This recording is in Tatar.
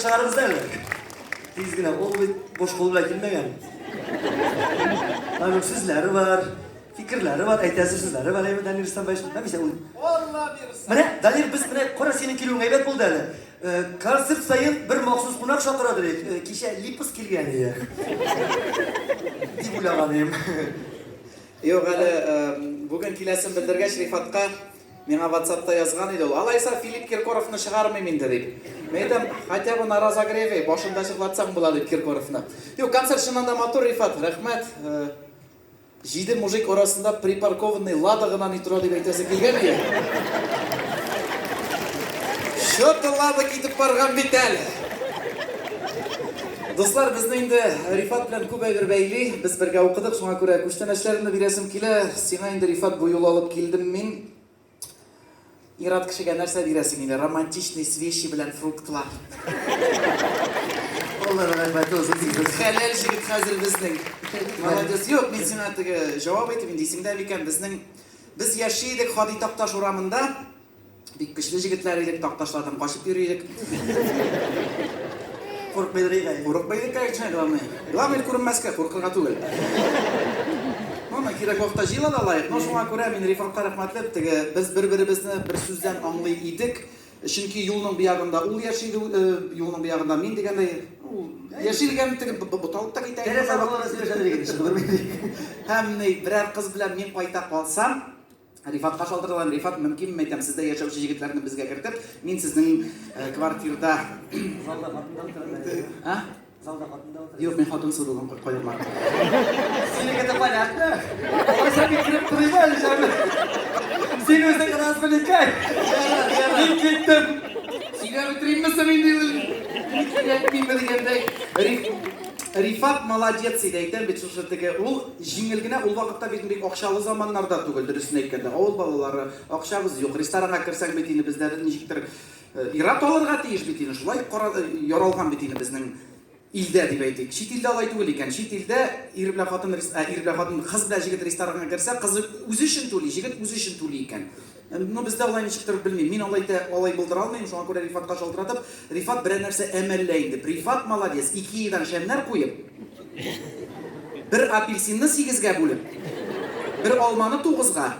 çağırırız değil mi? Dizgine, o boş koluyla girmeyen. Hani sözleri var, fikirleri var, aytası sözleri var. Hem Danil'den başlayalım. İşte Vallahi birisi. Mene, Danil biz mene Kora senin kilon gayret buldu hele. Karsıp sayın bir maksus kunak şakıradır. Kişi lipis kilgen ya. Dib ulağanıyım. Yok hali bugün kilesin bildirgeç Rifatqa Mena WhatsApp'ta yazgan edi ol. Alaysa Filip Kirkorov'ni çıkarmayayım dedi. Meydem, hatta bu naraza grevi, başımda çıklatsam buladı Kirkorov'ni. Yok, konser şınanda motor Rifat, rahmet. Jidi mujik orasında priparkovanный ладағынан итро деп айтасы келген еді. Шоты лада кетіп барған бет әлі. Достар, біздің енді Рифат білән көп әйбер бәйлі. Біз бірге оқыдық, соңа көре көштен әшлерімді бересім келі. Сиңа енді Рифат бұл yol алып келдім мен. Ират кішіге нәрсе бересің енді, романтичный свеши білән фруктылар. Allah'a rahmet olsun. Хәләл жігіт қазір біздің. Молодец. Yok, мен сиңа тігі жауап айтып, дейсің дәп екен біздің. Біз яшейдік Хади Тақташ урамында. Бик күчлі жігітлер едік, Тақташлардан қашып йөридік. Қорықпайды кәйікші, главный көрінмәске, қорқырға түгел. Мама, керек вақытта жиылады алайық. Но шуңа көре мен Рифатқа рахмәтлеп, біз бір-бірімізді бір сөзден аңлай идік. Чөнки юлның биягында ул яшиде, юлның биягында мин дигәндәй, яшилгән буталып та китә. Һәм берәр кыз белән мин кайта калсам, Рифатка шалтырган, Рифат мөмкин мәйтәм сездә яшәүче җегетләрне безгә кертеп, мин сезнең квартирада Залда хатында утырам. А? Залда хатында утырам. Юк, мен хатын сорылган кайдам. Синеке де понятно. Алайса bir kirip durayım әлі жамы. Сен өзің қырас білікай. Мен кеттім. Сиңа өтіреймісі мен дегендей. Рифат молодец иде әйтәм бит шушы теге ул җиңел генә ул вакытта бит бик акчалы заманнарда түгел дөресен әйткәндә. Авыл балалары акчабыз юк. Ресторанга керсәң бит инде бездә ничектер ират алырга тиеш бит инде. Шулай яралган бит инде безнең илдә дип әйтик. Чит илдә алай түгел икән. Чит илдә ир белән хатын кыз белән җегет ресторанга керсә, кыз үзе өчен түли, җегет үзе өчен түли икән. Ну бездә алай ничектер белмим. Мин алай булдыра алмыйм. Шуңа күрә Рифатка шалтыратып, Рифат берәр нәрсә әмәлләй инде. Рифат молодец. 2 йыдан шәмнәр куеп. Бер апельсинны 8гә бүлеп. Бер алманы 9га.